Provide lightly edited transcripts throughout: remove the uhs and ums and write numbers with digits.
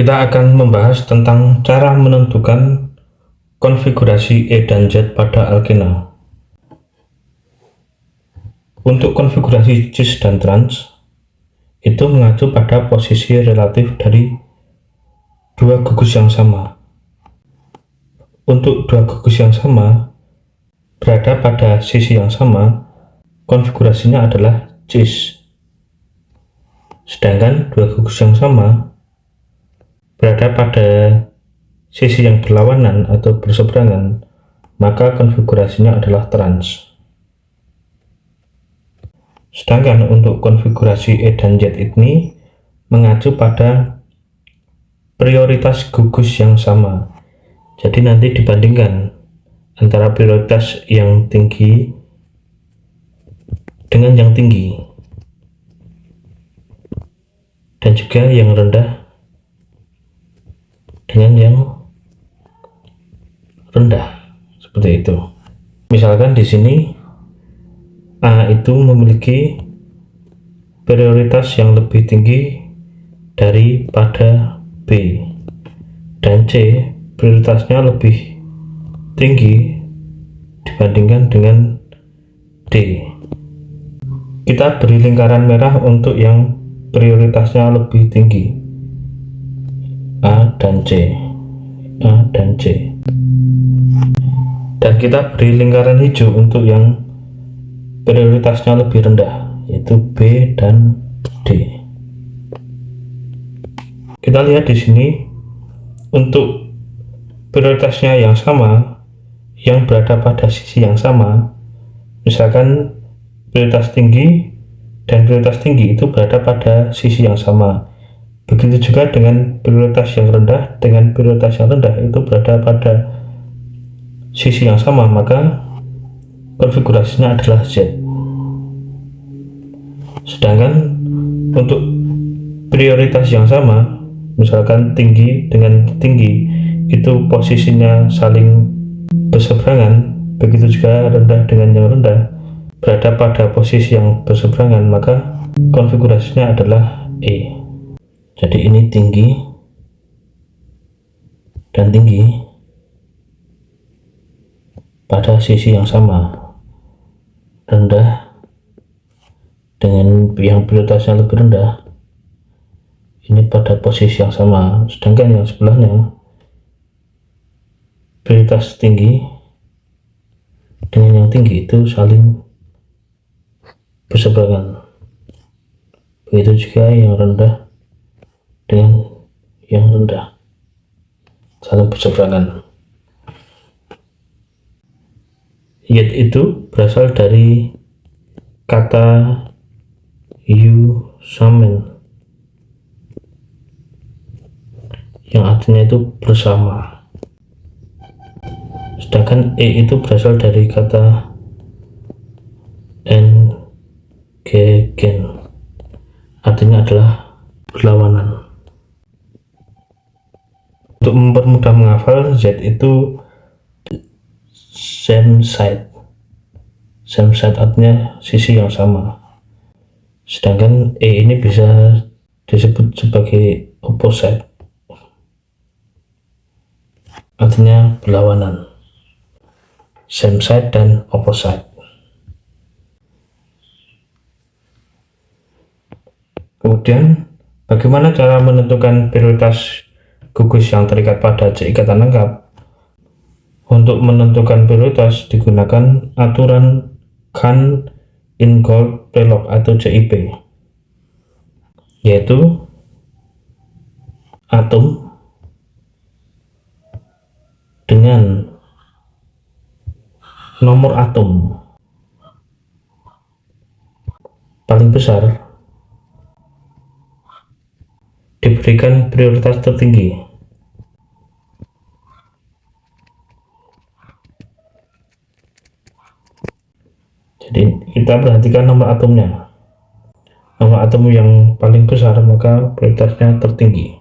Kita akan membahas tentang cara menentukan konfigurasi E dan Z pada alkena. Untuk konfigurasi cis dan trans, itu mengacu pada posisi relatif dari dua gugus yang sama. Untuk dua gugus yang sama berada pada sisi yang sama, konfigurasinya adalah cis. Sedangkan dua gugus yang sama berada pada sisi yang berlawanan atau berseberangan, maka konfigurasinya adalah trans. Sedangkan untuk konfigurasi E dan Z ini mengacu pada prioritas gugus yang sama. Jadi nanti dibandingkan antara prioritas yang tinggi dengan yang tinggi dan juga yang rendah dengan yang rendah, seperti itu. Misalkan di sini A itu memiliki prioritas yang lebih tinggi daripada B, dan C prioritasnya lebih tinggi dibandingkan dengan D. Kita beri lingkaran merah untuk yang prioritasnya lebih tinggi, A dan C, A dan C. Dan kita beri lingkaran hijau untuk yang prioritasnya lebih rendah, yaitu B dan D. Kita lihat di sini untuk prioritasnya yang sama, yang berada pada sisi yang sama. Misalkan prioritas tinggi dan prioritas tinggi itu berada pada sisi yang sama. Begitu juga dengan prioritas yang rendah dengan prioritas yang rendah itu berada pada sisi yang sama, maka konfigurasinya adalah Z. Sedangkan untuk prioritas yang sama, misalkan tinggi dengan tinggi itu posisinya saling berseberangan, begitu juga rendah dengan yang rendah berada pada posisi yang berseberangan, maka konfigurasinya adalah E. Jadi ini tinggi dan tinggi pada sisi yang sama, rendah dengan yang prioritasnya lebih rendah ini pada posisi yang sama, sedangkan yang sebelahnya prioritas tinggi dengan yang tinggi itu saling berseberangan. Begitu juga yang rendah dengan yang rendah saling berseberangan. Yet itu berasal dari kata yusamen yang artinya itu bersama. Sedangkan E itu berasal dari kata engegen, artinya adalah berlawanan. Untuk mempermudah menghafal, Z itu same side. Same side artinya sisi yang sama. Sedangkan E ini bisa disebut sebagai opposite, artinya berlawanan. Same side dan opposite. Kemudian bagaimana cara menentukan prioritas gugus yang terikat pada C ikatan lengkap? Untuk menentukan prioritas digunakan aturan Cahn-Ingold-Prelog atau CIP, yaitu atom dengan nomor atom paling besar diberikan prioritas tertinggi. Jadi kita perhatikan nomor atomnya. Nomor atom yang paling besar maka prioritasnya tertinggi.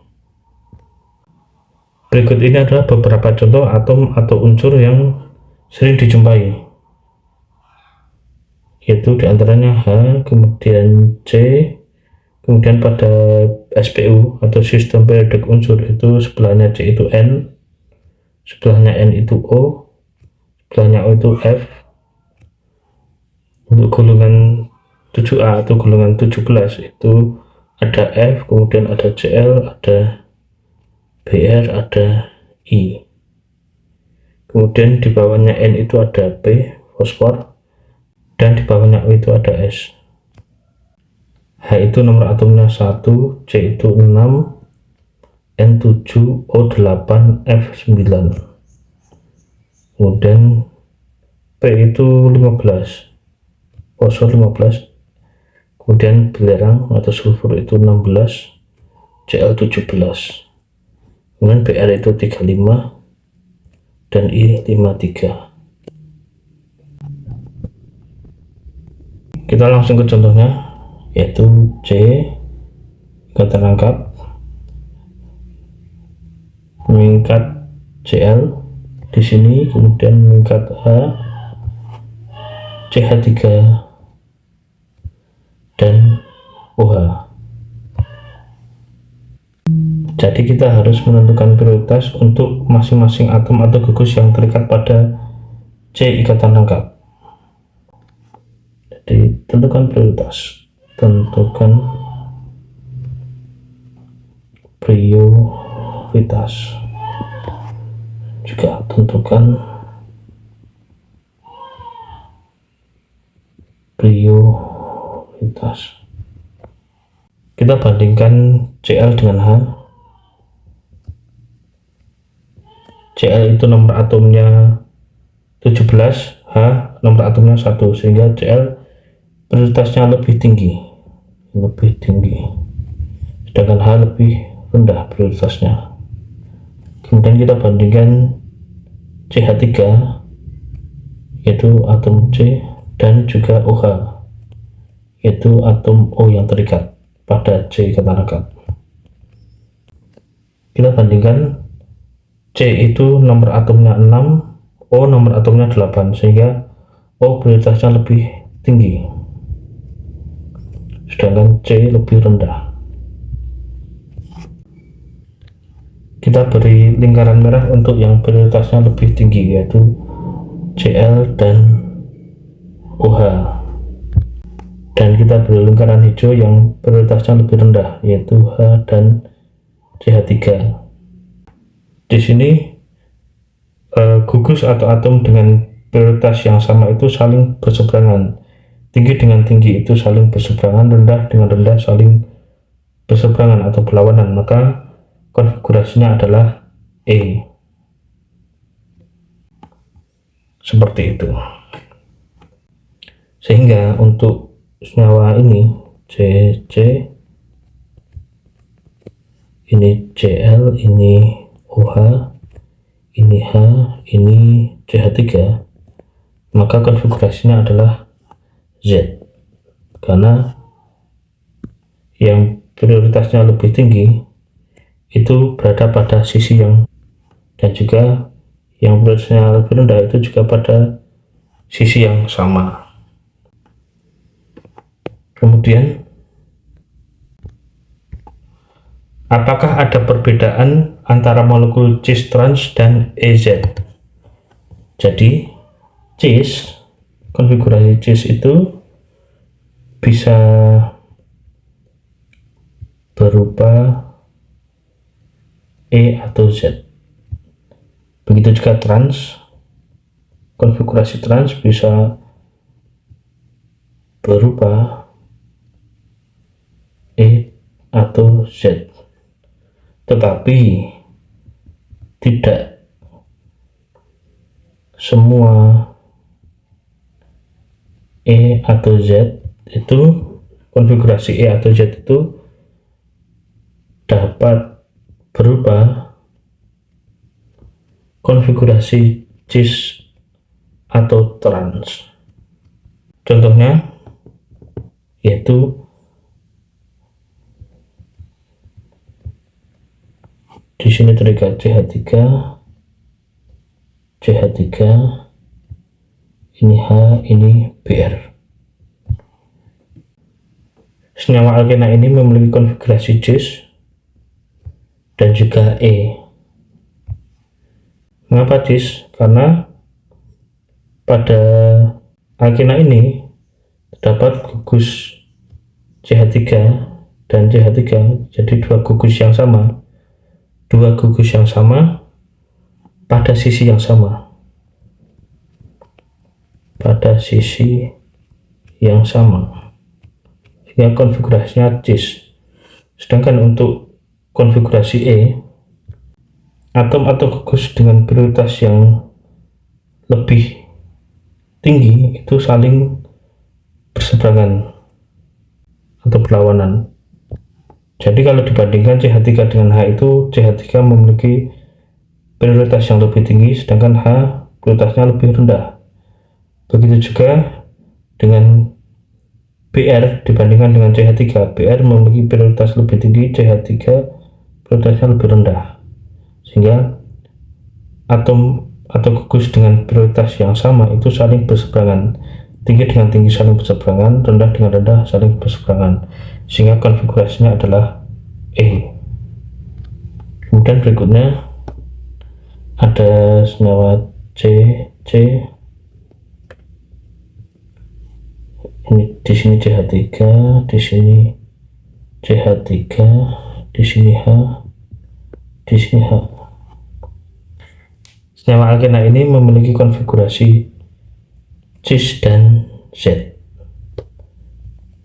Berikut ini adalah beberapa contoh atom atau unsur yang sering dijumpai, yaitu diantaranya H, kemudian C, kemudian pada SPU atau sistem periodik unsur itu sebelahnya C itu N, sebelahnya N itu O, sebelahnya O itu F. Untuk golongan 7A atau golongan 17 itu ada F, kemudian ada Cl, ada Br, ada I. Kemudian di bawahnya N itu ada P, fosfor, dan di bawahnya O itu ada S. H itu nomor atomnya 1, C itu 6, N 7, O 8, F 9. Kemudian P itu 15, fosfor 15, kemudian belerang atau sulfur itu 16, Cl 17, kemudian Br itu 35, dan I 53. Kita langsung ke contohnya, yaitu C ikatan rangkap mengikat Cl di sini, kemudian mengikat H, CH3, dan OH. Jadi kita harus menentukan prioritas untuk masing-masing atom atau gugus yang terikat pada C ikatan rangkap. Jadi tentukan prioritas, tentukan prioritas, juga tentukan prioritas. Kita bandingkan Cl dengan H. Cl itu nomor atomnya 17, H nomor atomnya 1, sehingga Cl prioritasnya lebih tinggi, sedangkan H lebih rendah prioritasnya. Kemudian kita bandingkan CH3, yaitu atom C, dan juga OH, yaitu atom O yang terikat pada C ikatan rangkap. Kita bandingkan C itu nomor atomnya 6, O nomor atomnya 8, sehingga O prioritasnya lebih tinggi, sedangkan C lebih rendah. Kita beri lingkaran merah untuk yang prioritasnya lebih tinggi, yaitu Cl dan OH, dan kita beri lingkaran hijau yang prioritasnya lebih rendah, yaitu H dan CH3. Di sini gugus atau atom dengan prioritas yang sama itu saling berseberangan. Tinggi dengan tinggi itu saling berseberangan, rendah dengan rendah saling berseberangan atau berlawanan, maka konfigurasinya adalah E. Seperti itu. Sehingga untuk senyawa ini CC, ini Cl, ini OH, ini H, ini CH3, maka konfigurasinya adalah Z, karena yang prioritasnya lebih tinggi itu berada pada sisi yang, dan juga yang prioritasnya lebih rendah itu juga pada sisi yang sama. Kemudian, apakah ada perbedaan antara molekul cis trans dan EZ? Jadi cis, konfigurasi cis itu bisa berupa E atau Z. Begitu juga trans, konfigurasi trans bisa berupa E atau Z. Tetapi tidak semua E atau Z itu, konfigurasi E atau Z itu dapat berubah konfigurasi cis atau trans. Contohnya yaitu di sini terikat CH3, ini H, ini Br. Senyawa alkena ini memiliki konfigurasi cis dan juga E. Mengapa cis? Karena pada alkena ini terdapat gugus CH3 dan CH3, jadi dua gugus yang sama pada sisi yang sama, sehingga konfigurasinya cis. Sedangkan untuk konfigurasi E, atom atau gugus dengan prioritas yang lebih tinggi itu saling berseberangan atau berlawanan. Jadi kalau dibandingkan CH3 dengan H, itu CH3 memiliki prioritas yang lebih tinggi, sedangkan H prioritasnya lebih rendah. Begitu juga dengan Br dibandingkan dengan CH3. Br memiliki prioritas lebih tinggi, CH3 prioritasnya lebih rendah, sehingga atom atau gugus dengan prioritas yang sama itu saling berseberangan, tinggi dengan tinggi saling berseberangan, rendah dengan rendah saling berseberangan, sehingga konfigurasinya adalah E. Kemudian berikutnya ada senyawa C. Ini di sini CH3, di sini CH3, di sini H, di sini H. Senyawa alkena ini memiliki konfigurasi cis dan Z.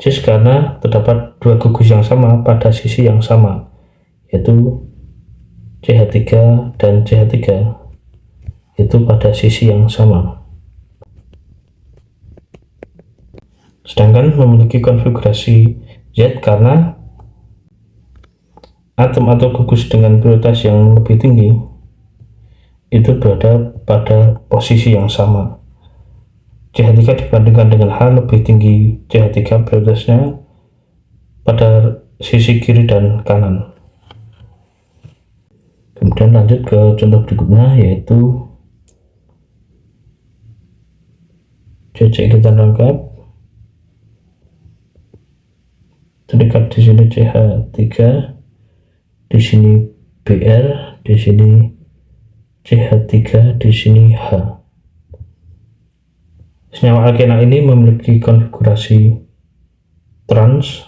Cis karena terdapat dua gugus yang sama pada sisi yang sama, yaitu CH3 dan CH3 itu pada sisi yang sama. Sedangkan memiliki konfigurasi Z karena atom atau gugus dengan prioritas yang lebih tinggi itu berada pada posisi yang sama. CH3 dibandingkan dengan H lebih tinggi, CH3 prioritasnya pada sisi kiri dan kanan. Kemudian lanjut ke contoh berikutnya, yaitu CC ikatan rangkap. Terdekat di sini CH3, di sini Br, di sini CH3, di sini H. Senyawa alkena ini memiliki konfigurasi trans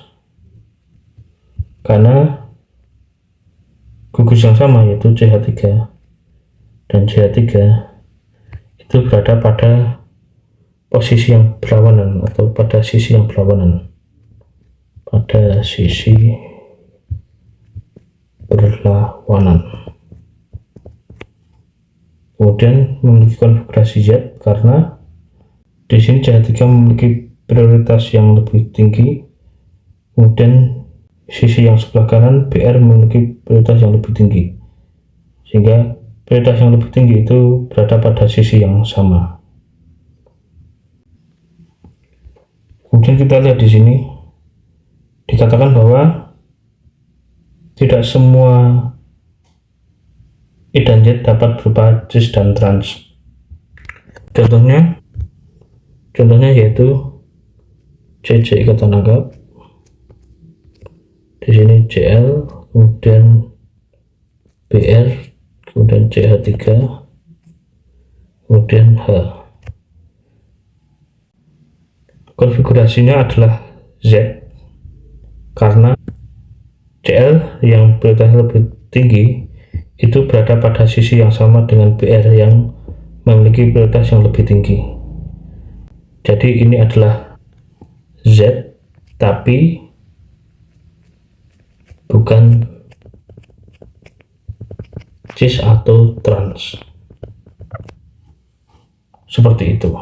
karena gugus yang sama, yaitu CH3 dan CH3 itu berada pada posisi yang berlawanan atau pada sisi yang berlawanan, Kemudian memiliki konfigurasi Z karena di sini CH3 memiliki prioritas yang lebih tinggi, kemudian sisi yang sebelah kanan Br memiliki prioritas yang lebih tinggi, sehingga prioritas yang lebih tinggi itu berada pada sisi yang sama. Kemudian kita lihat di sini dikatakan bahwa tidak semua E dan Z dapat berupa cis dan trans. Contohnya yaitu CC ikatan rangkap, di sini Cl, kemudian Br, kemudian CH3, kemudian H. Konfigurasinya adalah Z karena Cl yang prioritasnya lebih tinggi itu berada pada sisi yang sama dengan Br yang memiliki prioritas yang lebih tinggi. Jadi ini adalah Z tapi bukan cis atau trans, seperti itu.